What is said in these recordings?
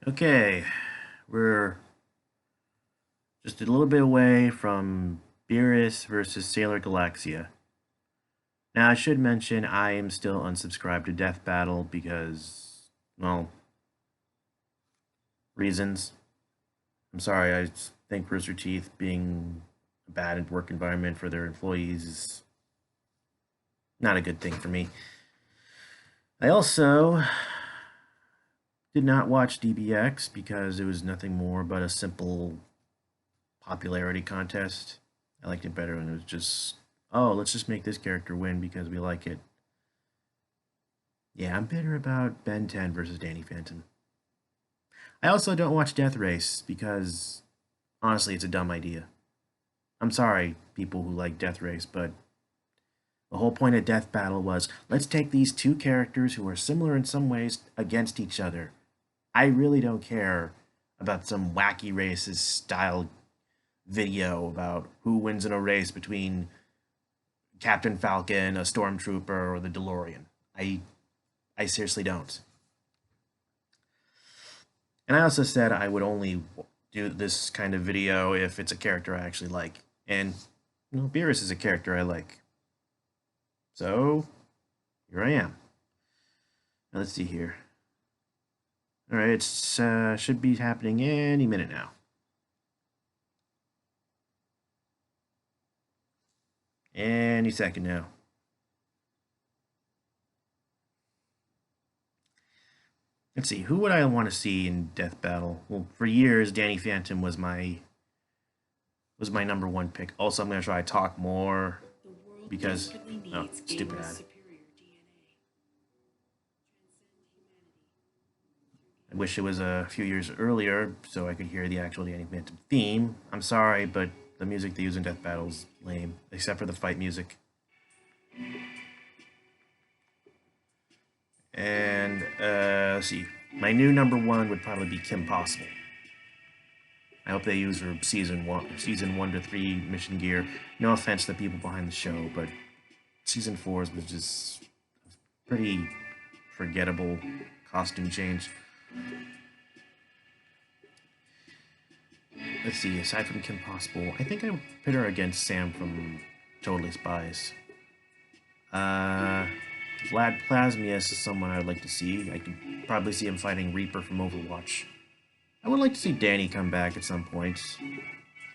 Okay, we're just a little bit away from Beerus versus Sailor Galaxia. Now, I should mention I am still unsubscribed to Death Battle because, well, reasons. I'm sorry, I think Rooster Teeth being a bad work environment for their employees is not a good thing for me. I also did not watch DBX because it was nothing more but a simple popularity contest. I liked it better when it was just, oh, let's just make this character win because we like it. Yeah, I'm bitter about Ben 10 versus Danny Phantom. I also don't watch Death Race because, honestly, it's a dumb idea. I'm sorry, people who like Death Race, but the whole point of Death Battle was let's take these two characters who are similar in some ways against each other. I really don't care about some wacky racist style video about who wins in a race between Captain Falcon, a stormtrooper, or the DeLorean. I seriously don't. And I also said I would only do this kind of video if it's a character I actually like. And Beerus is a character I like. So here I am. Now let's see here. All right, it's should be happening any minute now. Any second now. Let's see, who would I want to see in Death Battle? Well, for years, Danny Phantom was my number one pick. Also, I'm gonna try to talk more because oh, stupid ad. I wish it was a few years earlier so I could hear the actual Danny Phantom theme. I'm sorry, but the music they use in Death Battle is lame, except for the fight music. And let's see, my new number one would probably be Kim Possible. I hope they use her season 1 to 3 mission gear. No offense to the people behind the show, but season 4's was just a pretty forgettable costume change. Let's see, aside from Kim Possible, I think I would pit her against Sam from Totally Spies. Uh, Vlad Plasmius is someone I would like to see. I could probably see him fighting Reaper from Overwatch. I would like to see Danny come back at some point.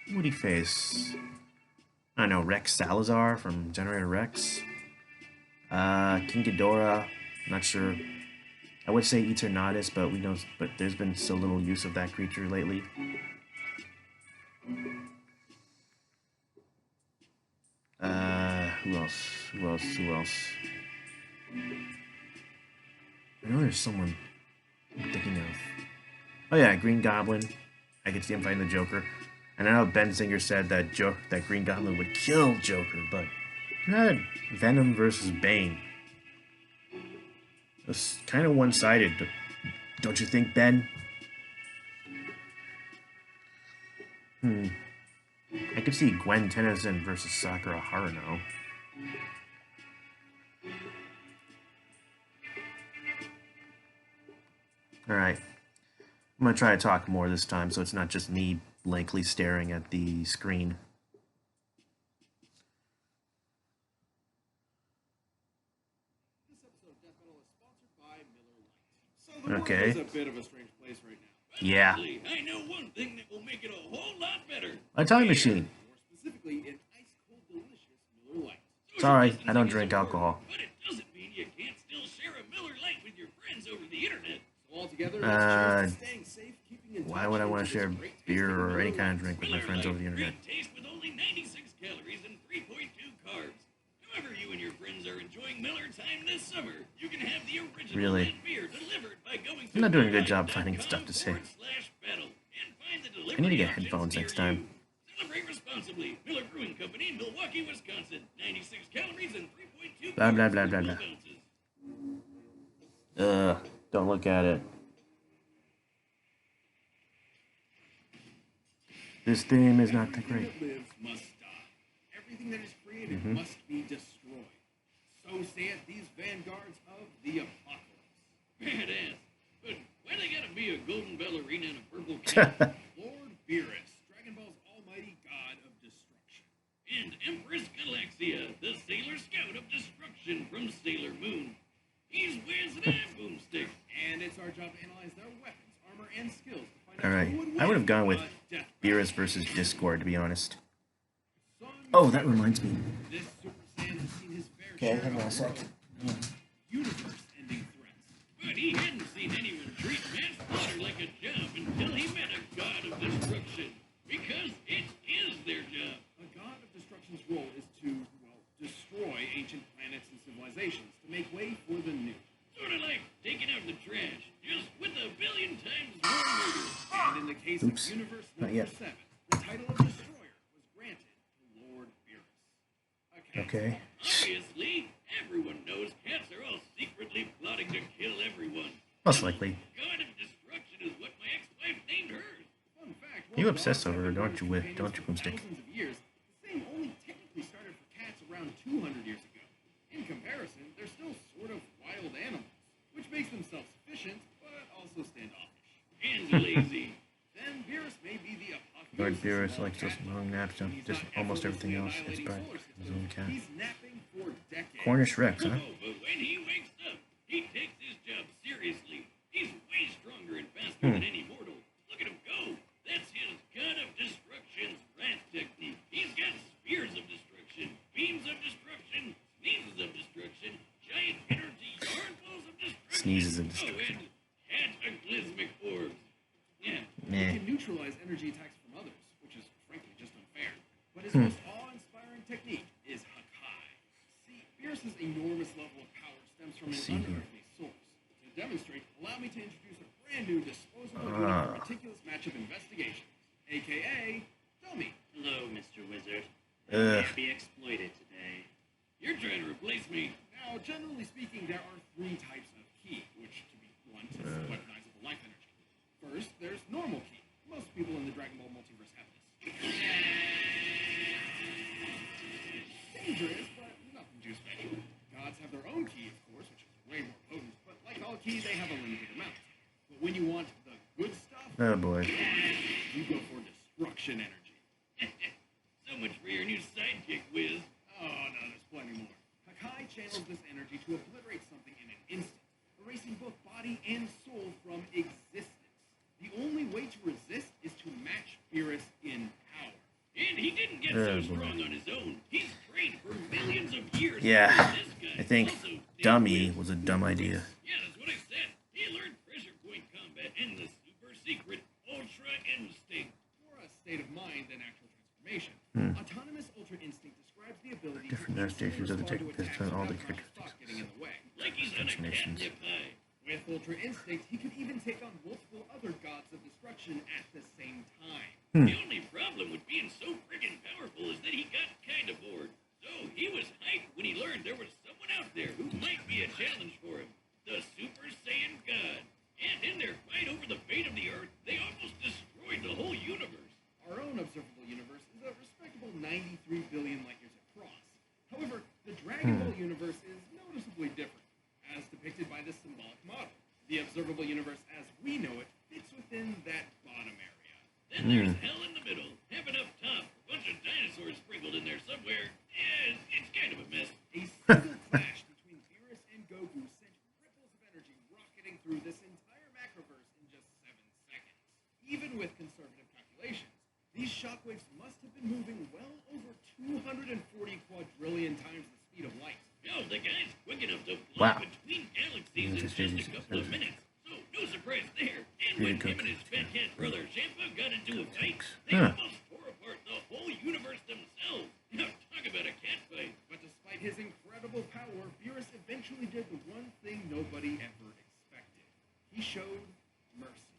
Who would he face? I don't know, Rex Salazar from Generator Rex. King Ghidorah, not sure. I would say Eternatus, but there's been so little use of that creature lately. Who else? Who else? Who else? I know there's someone I'm thinking of. Oh yeah, Green Goblin. I could see him fighting the Joker. And I know Ben Singer said that Green Goblin would kill Joker, but you had Venom versus Bane. It was kind of one-sided, don't you think, Ben? Hmm. I could see Gwen Tennyson versus Sakura Haruno. Alright. I'm going to try to talk more this time so it's not just me blankly staring at the screen. Okay. Is a bit of a strange place right now. Yeah. I know one thing that will make it a whole lot better. A time machine. More specifically, an ice cold delicious Miller Lite. Sorry, I don't drink alcohol. But it doesn't mean you can't still share a Miller Lite with your friends over the internet. So altogether, it's staying safe, keeping in Why touch, would I want and to share just great beer tasting or Miller any kind of Lites. drink with my friends over the internet? Great taste with only 96 calories and 3.2 carbs. However you and your friends are enjoying Miller time this summer, you can have the original Really? light beer delivered by going to I'm not doing a good job finding stuff to say. /battle and find the I need to get options headphones near next time. you. Celebrate responsibly. Miller Brewing Company, Milwaukee, Wisconsin. 96 calories and 3.2 Blah, blah, carbs blah, per blah, 12 blah. ounces. Don't look at it. This theme is not that great. Everything that lives must die. Everything that is created must be destroyed. So stand these vanguards of the apocalypse. Badass. But why they gotta be a golden ballerina and a purple cape. Lord Beerus, Dragon Ball's almighty god of destruction. And Empress Galaxia, the Sailor Scout of Destruction from Sailor Moon. He's with that boomstick. And it's our job to analyze their weapons, armor, and skills to find All out right. who would win. I would have gone with Death Beerus versus Discord, to be honest. Son Oh, that reminds me. This Super Saiyan has seen his fair Okay, share hang on a of sec. universe-ending threats. But he hadn't seen anyone treat mass slaughter like a job until he met a god of destruction. Because it is their job. A god of destruction's role is to, well, destroy ancient planets and civilizations to make way for the new. Sort of like taking out the trash, just with a billion times more murder. And in the case Oops, of Universe not number yet. 7, the title of Destroyer was granted to Lord Beerus. Okay. Obviously, everyone knows cats are all secretly plotting to kill everyone. Most likely. God of destruction is what my ex-wife named hers. Fun fact, You while obsess dogs over her, have been don't you, known to Whip? Don't you, companions for Boomstick? thousands of years, the same only technically started for cats around 200 years ago. In comparison, they're still sort of wild animals, which makes them self-sufficient, but also standoffish. And lazy. Then Beerus may be the Lord apotheosis Beerus of all likes those cat long naps, When don't he's just not almost everything else. effortlessly It's by annihilating his solar own systems, cat. He's napping for decades. Cornish Rex, Oh, huh? but when he wakes up, he takes his job seriously. He's way stronger and faster than any mortal. Look at him go. That's his God of Destruction's wrath technique. He's got spears of destruction, beams of destruction, sneezes of destruction, giant energy yarnfuls of destruction. Sneezes of Oh, destruction. and cataclysmic orbs. Yeah. Meh. He can neutralize energy attacks from others, which is frankly just unfair. But his Hmm. most awe-inspiring technique is Hakai. See, Beerus's enormous level of power stems from an See here. unearthly source. To demonstrate, allow me to introduce a brand new disposable unit for meticulous match of investigations, aka Dummy. Hello, Mr. Wizard. Ugh. Can't be exploited today. You're trying to replace me. Now, generally speaking, there are 3 types of ki, which, to be blunt, is weaponizable life energy. First, there's normal ki. Most people in the Dragon Ball multiverse have this. Dangerous, but nothing too special. Gods have their own ki, of course, which is way more potent, but like all ki, they have a limited amount. But when you want the good stuff, Oh boy. you go for destruction energy. So much for your new sidekick, Wiz. Oh, no, there's plenty more. Hakai channels this energy to obliterate something in an instant, erasing both body and soul from existence. The only way to resist is to match Beerus in power. And he didn't get Oh, so boy. strong on his own. He's trained for millions of years. Yeah, This guy I think also did Dummy Wiz. was a dumb idea. Yeah, that's what I said. He learned pressure point combat and the super secret Ultra Instinct. More a state of mind than actual transformation. Autonomous Ultra Instinct describes the ability Different to adaptations of the respond to techniques attacks on all the without much characteristics. thought getting in the way. Like he's on a Transformations. catnip high. With Ultra Instinct, he could even take on multiple other gods of destruction at the same time. The only problem with being so friggin' powerful is that he got kinda bored. So he was hyped when he learned there was someone out there who might be a challenge for him. The Super Saiyan God. And in their fight over the fate of the Earth, they almost destroyed the whole universe. Our own observable universe is a respectable 93 billion light years across. However, the Dragon Ball universe is noticeably different, as depicted by this symbolic model. The observable universe as we know it fits within that bottom area. Then there's hell in the middle, heaven up top, a bunch of dinosaurs sprinkled in there somewhere. Yeah, it's kind of a mess. A single clash between Beerus and Goku sent ripples of energy rocketing through this entire macroverse in just 7 seconds. Even with conservative calculations, these shockwaves must have been moving well over 240 quadrillion times the speed of light. Yo, the guy's quick enough to fly Wow. between galaxies in Just just a easy. couple of minutes. So, no surprise there. And Really when him good. and his fat cat brother Champa got into a fight, they Huh. almost tore apart the whole universe themselves. Now, talk about a cat fight. But despite his incredible power, Beerus eventually did the one thing nobody ever expected. He showed mercy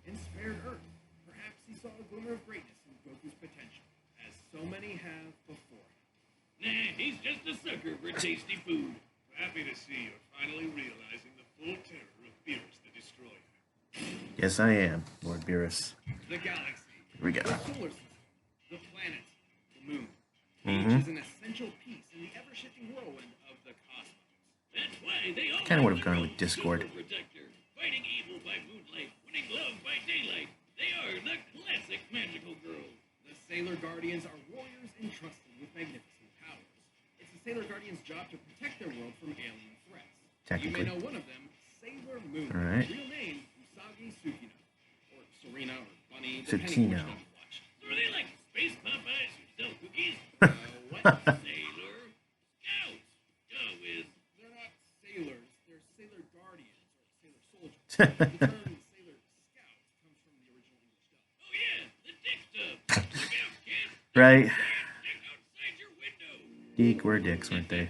and spared Earth. Perhaps he saw a glimmer of greatness in Goku's potential, as so many have before him. Nah, he's just a sucker for tasty food. Happy to see you're finally realizing the full terror of Beerus the Destroyer. Yes, I am, Lord Beerus. The galaxy, Here we go. the solar system, the planet, the moon. Mm-hmm. Each is an essential piece in the ever-shifting whirlwind of the cosmos. That's why they all Kinda have would've their gone own with Discord. super protector, fighting evil by moonlight, winning loved by daylight. They are the classic magical girls. The Sailor Guardians are warriors entrusted with magnificent powers. It's the Sailor Guardians' job to protect their world from alien threats. You may Technically. know one of them, Sailor Moon. All right. Real name, Usagi Tsukino. Or Serena, or Bunny, depending on which Tsukino. one you watch. So are they like space Popeyes who sell cookies? What? Sailor Scouts. Duh, Wiz. They're not sailors, they're Sailor Guardians, or Sailor Soldiers. The term Sailor Scouts comes from the original English dub. Oh yeah, the dick stuff. Look out, kid. Right. Check outside your window. Geek were dicks, weren't they?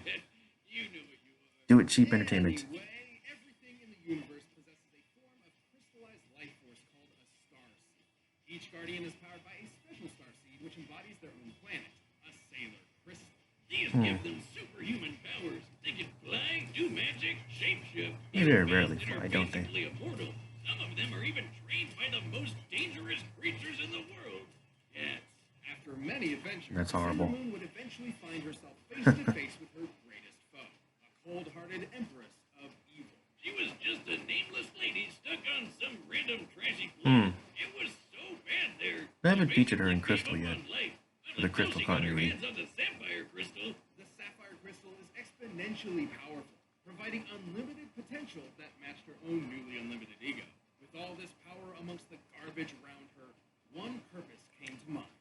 You know what you are. Do it cheap entertainment. Anyway, everything in the universe possesses a form of crystallized life force called a star seed. Each guardian is powered by a special star seed which embodies their own planet, a Sailor Crystal. These give them superhuman powers. They can fly, do magic, shapeshift. They very even rarely beings that fly, are don't they? basically immortal. Some of them are even trained by the most dangerous creatures in the world. Cats. After many adventures, That's Sailor horrible. Moon would eventually find herself face to face with her greatest foe, a cold-hearted empress of evil. She was just a nameless lady stuck on some random trashy planet. It was so bad there. I haven't she featured her in basically Crystal gave yet. up on life. For the Until Crystal she got her continuity. hands on the sapphire crystal. The Sapphire Crystal is exponentially powerful, providing unlimited potential that matched her own newly unlimited ego. With all this power amongst the garbage around her, one purpose came to mind: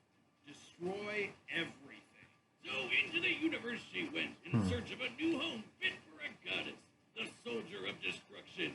destroy everything. So into the universe she went in search of a new home fit for a goddess, the soldier of destruction,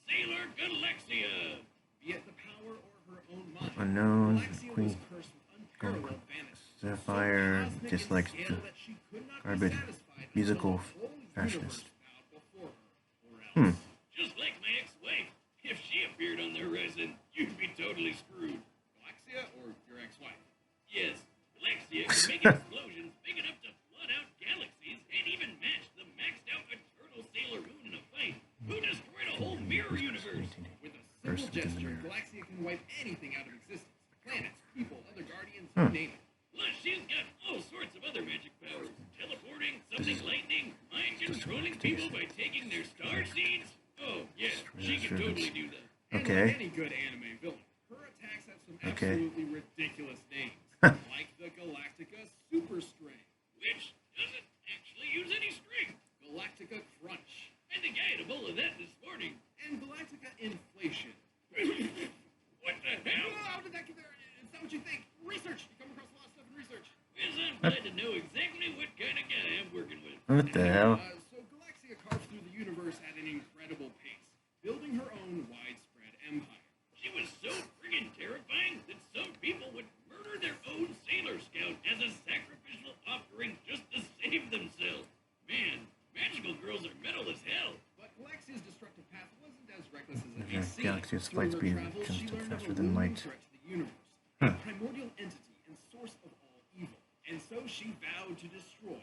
Sailor Galaxia. Be it the power or her own mind, Unknown, Galaxia Queen, was cursed with unparalleled vanity. Sapphire So cosmic dislikes in scale that she could not be garbage satisfied musical until the whole fashionist. universe bowed before her, or else. Just like my ex-wife. If she appeared on the horizon, you'd be totally screwed. Galaxia or your ex-wife? Yes, Galaxia can make explosions big enough to flood out galaxies and even match the maxed-out Eternal Sailor Moon in a fight, who destroyed a whole mirror universe. With a First simple within the gesture, mirror. Galaxia can wipe anything out of existence. Planets, people, other guardians, you name it. Plus, she's got all sorts of other magic powers. Teleporting, summoning lightning, mind-controlling people by taking their star seeds. Oh, yeah, she can totally do that. And Okay. like any good anime villain, her attacks have some Okay. absolutely ridiculous names, like the Galactica Super String, Which doesn't actually use any string. Galactica Crunch, And the guy had a bowl of that this morning. and Galactica Inflation. What the hell? How did that get there? It's not what you think. Research. You come across a lot of stuff in research. Yes, I'm glad to know exactly what kind of guy I'm working with. What the hell? So Galaxia carved through the universe at an incredible pace, building her own widespread empire. She was so friggin' terrifying that some people would murder their own Sailor Scout as a sacrificial offering just to save themselves. Man, magical girls are metal as hell. But Galaxia's destructive path wasn't as reckless as it Okay, may seem. Galaxia's Through flight her speed travels, comes she to learned faster of a than looming light. threat to the universe, a primordial entity and source of all evil. And so she vowed to destroy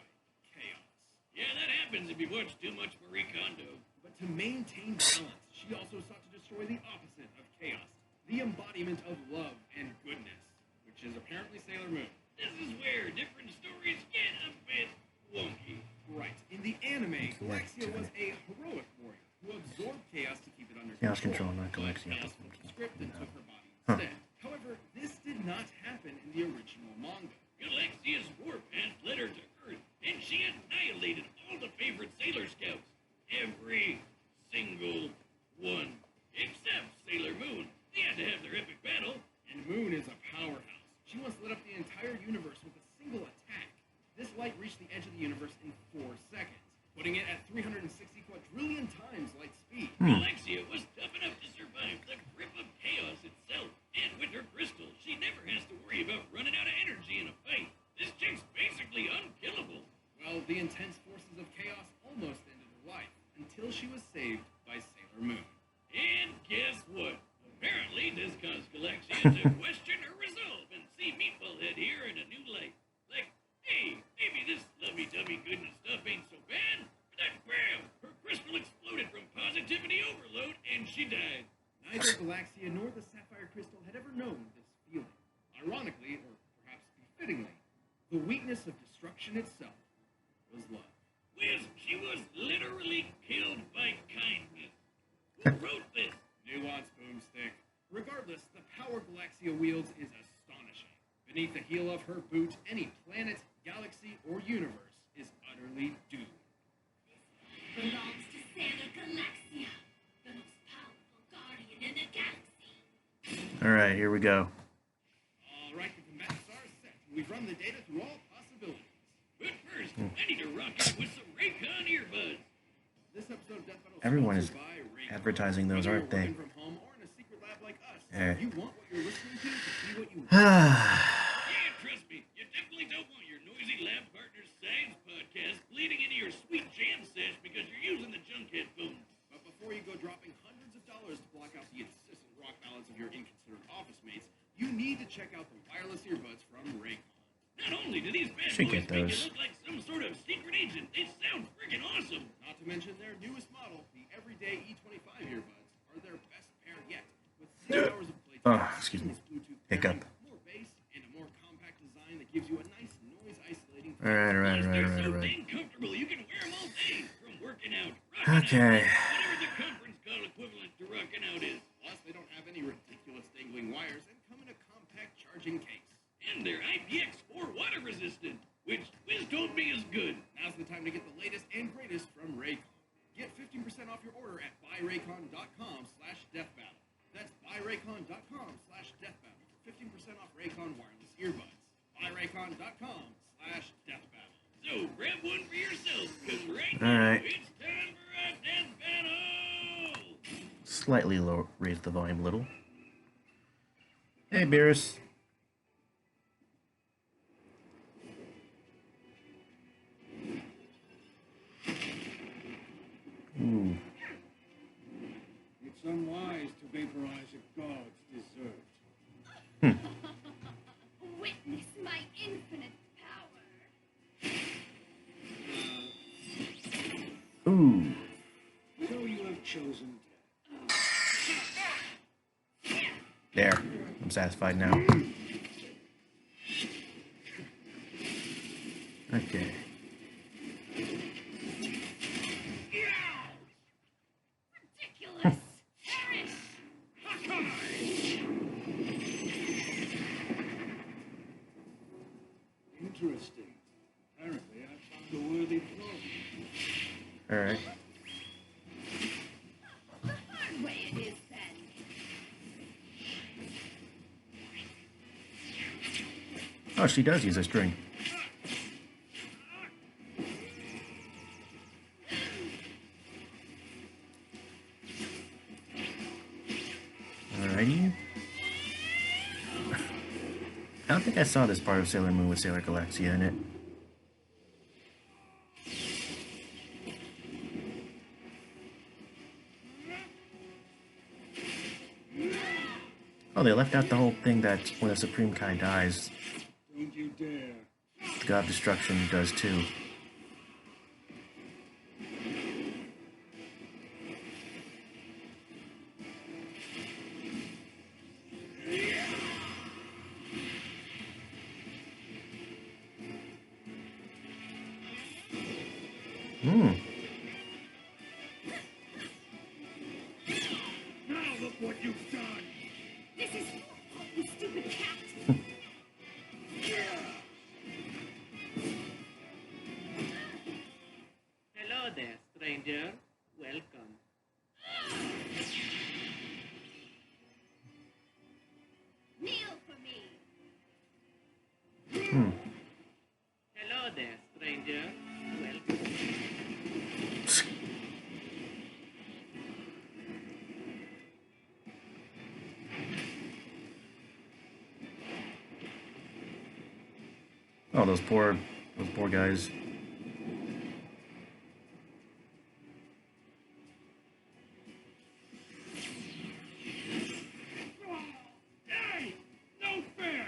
chaos. Yeah, that happens if you watch too much Marie Kondo. But to maintain balance, she also sought to destroy the opposite of chaos, the embodiment of love and goodness, which is apparently Sailor Moon. This is where different stories get a bit wonky. Right. In the anime, Galaxia was a heroic warrior who absorbed chaos to keep it under Chaos control, not Galaxia. Chaos flipped the script and took her body instead. However, this did not happen in the original manga. Galaxia's warp path led her to Earth, and she annihilated all the favorite Sailor Scouts. Every single one. Except Sailor Moon. They had to have their epic battle. And Moon is a powerhouse. She once lit up the entire universe with a single attack. This light reached the edge of the universe in 4 seconds, putting it at 360 quadrillion times light speed. Galaxia was tough enough to survive the grip of chaos itself. And with her crystal, she never has to worry about running out of energy in a fight. This chick's basically unkillable. Well, the intense forces of chaos almost ended her life, until she was saved by Sailor Moon. And guess what? Apparently, this caused Galaxia to question her resolve and see Meatball Head here in a new light. Like, hey, maybe this lovey-dovey goodness stuff ain't so bad. But then, bam! Her crystal exploded from positivity overload, and she died. Neither Galaxia nor the Sapphire Crystal had ever known this feeling. Ironically, or perhaps befittingly, the weakness of destruction itself was love. Wiz, she was literally killed by kindness. Who wrote this? Nuance, Boomstick. Regardless, the power Galaxia wields is astonishing. Beneath the heel of her boot, any planet, galaxy, or universe is utterly doomed. Belongs to Sailor Galaxia, the most powerful guardian in the galaxy. All right, here we go. Alright, the combatants are set. We've run the data through all possibilities. But first, I need to rock out with some Raycon earbuds. This episode of Death Battle Everyone is sponsored by Raycon. advertising those, Whether aren't you're they? working from home or in a secret lab like us, Eh. you want what you're listening to be what you want. Yeah, trust me, you definitely don't want your noisy lab partner's science podcast bleeding into your sweet jam sesh because you're using the junk headphones. But before you go dropping hundreds of dollars to block out the insistent rock ballads of your inconsiderate office mates, you need to check out the wireless earbuds from Raycon. Not only do these bad Should boys get make you those. look like some sort of secret agent, they sound friggin' awesome. Not to mention their newest model, the Everyday E25 earbuds, are their best pair yet. With 6 hours of playtime, excuse me. Bluetooth Hiccup. pairing, more bass, and a more compact design that gives you a nice noise-isolating. All right. Plus, they're so dang comfortable, you can wear them all day. From working out, rocking Okay. out, whatever the conference call equivalent to rocking out is. Plus, they don't have any ridiculous dangling wires and come in a compact charging case. And they're IPX4 water resistant, which Wiz told me is good. Now's the time to get the latest and greatest from Raycon. Get 15% off your order at buyraycon.com/deathbattle. That's buyraycon.com/deathbattle for 15% off Raycon wireless earbuds. buyraycon.com/deathbattle. So grab one for yourself, because right All now right. it's time for a death battle! Slightly low. Raise the volume a little. Hey, Beerus. Ooh. It's unwise to vaporize a god's dessert. Witness my infinite power. Ooh. So you have chosen There. I'm satisfied now. Okay. Ridiculous. Perish. Interesting. Apparently, I found a worthy problem. All right. The hard way it is then. Oh, she does use a string. Alrighty. I don't think I saw this part of Sailor Moon with Sailor Galaxia in it. Oh, they left out the whole thing that when a Supreme Kai dies, Don't you dare. the God of Destruction does too. Hmm. Now look what you've done. This is you stupid cat. Hello there, stranger. Welcome. Kneel for me. Hmm. Hello there, stranger. Welcome. Oh, those poor guys. Hey! No fair!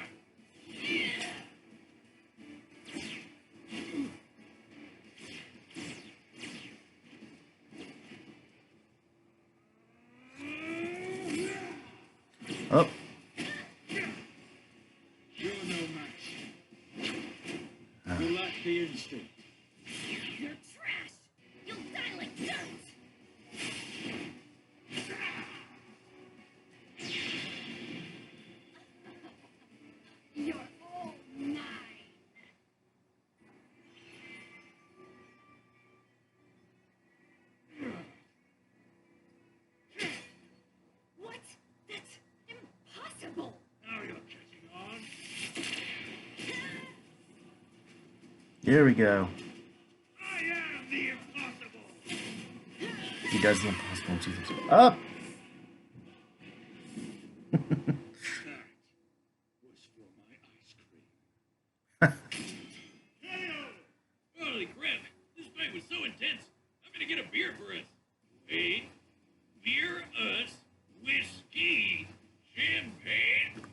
Oh, You're no match. You lack the instinct. You're trash. You'll die like dirt. Here we go. I am the impossible. He does the impossible and chooses up. That was for my ice cream. Holy crap! This fight was so intense. I'm gonna get a beer for us. Wait. Beer us whiskey champagne.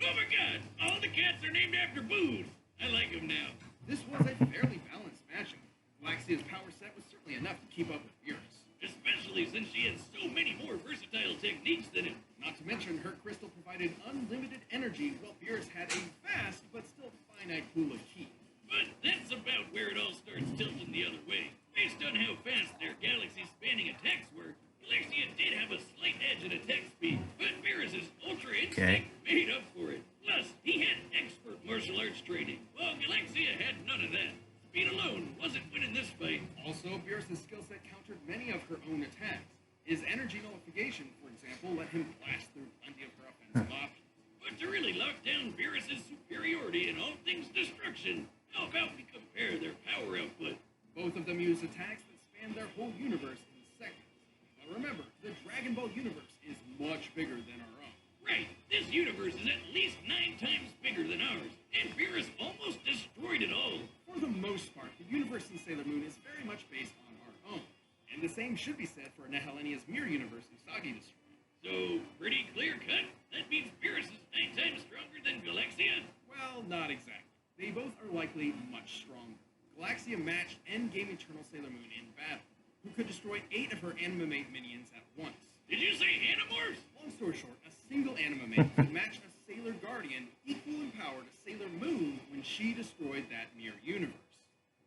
Oh my God! All the cats are named after booze. I like them now. This was a fairly balanced matchup. Galaxia's power set was certainly enough to keep up with Beerus. Especially since she has so many more versatile techniques than him. Not to mention, her crystal provided unlimited energy, while Beerus had a vast but still finite pool of ki. But that's about where it all starts tilting the other way. Based on how fast their galaxy-spanning attacks were, Galaxia did have a slight edge in attack speed, but Beerus's ultra instinct made up for it. Plus, he had expert martial arts training, while Galaxia had none of that. Speed alone wasn't winning this fight. Also, Beerus' skill set countered many of her own attacks. His energy nullification, for example, let him blast through plenty of her offensive options. But to really lock down Beerus' superiority in all things destruction, how about we compare their power output? Both of them use attacks that span their whole universe in seconds. Now remember, the Dragon Ball universe is much bigger than our own. Right, this universe is at least 9 times bigger than ours, and Beerus almost destroyed it all. For the most part, the universe in Sailor Moon is very much based on our own. And the same should be said for Nehelenia's mirror universe Usagi destroyed. So, pretty clear cut? That means Beerus is 9 times stronger than Galaxia? Well, not exactly. They both are likely much stronger. Galaxia matched Endgame Eternal Sailor Moon in battle, who could destroy 8 of her Animamate minions at once. Did you say Animorphs? Long story short, a single Animamate could match a Sailor Guardian equal in power to Sailor Moon when she destroyed that mirror universe.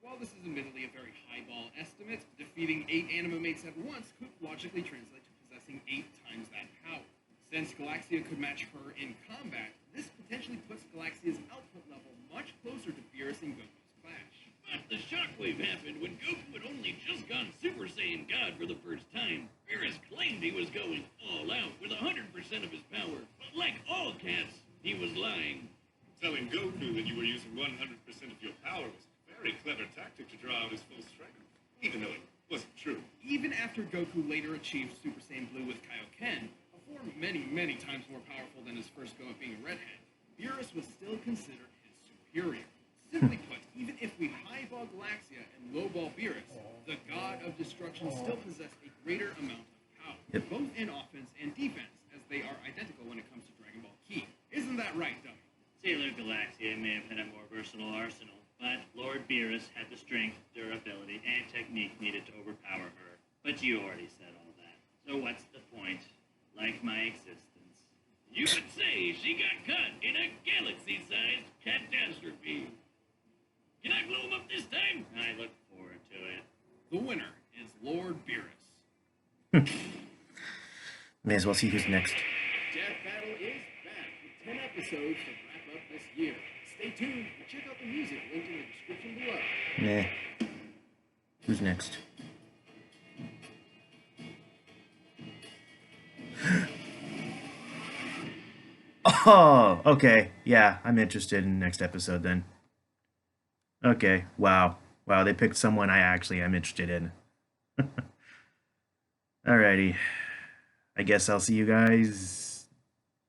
While this is admittedly a very highball estimate, defeating 8 Animamates at once could logically translate to possessing 8 times that power. Since Galaxia could match her in combat, this potentially puts Galaxia's output level much closer to Beerus and Goku's clash. But the shockwave happened when Goku had only just gone Super Saiyan God for the first time. Beerus claimed he was going all out with 100% of his power, but like all cats, he was lying. Telling Goku that you were using 100% of your power was a very clever tactic to draw out his full strength, even though it wasn't true. Even after Goku later achieved Super Saiyan Blue with Kaioken, a form many times more powerful than his first go at being a redhead, Beerus was still considered his superior. Simply put, even if we highball Galaxia and lowball Beerus, the god of destruction still possessed a greater amount of power, both in offense and defense, as they are identical when it comes to Dragon Ball Ki. Isn't that right, Dummy? Sailor Galaxia may have had a more versatile arsenal, but Lord Beerus had the strength, durability, and technique needed to overpower her. But you already said all that. So what's the point? Like my existence. You could say she got caught in a galaxy-sized catastrophe. Can I blow him up this time? I look forward to it. The winner is Lord Beerus. May as well see who's next. Death Battle is back with 10 episodes to wrap up this year. Stay tuned and check out the music linked in the description below. Nah. Who's next? Oh, okay. Yeah, I'm interested in the next episode then. Okay, wow. Wow, they picked someone I actually am interested in. Alrighty. I guess I'll see you guys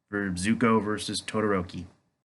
for Zuko versus Todoroki.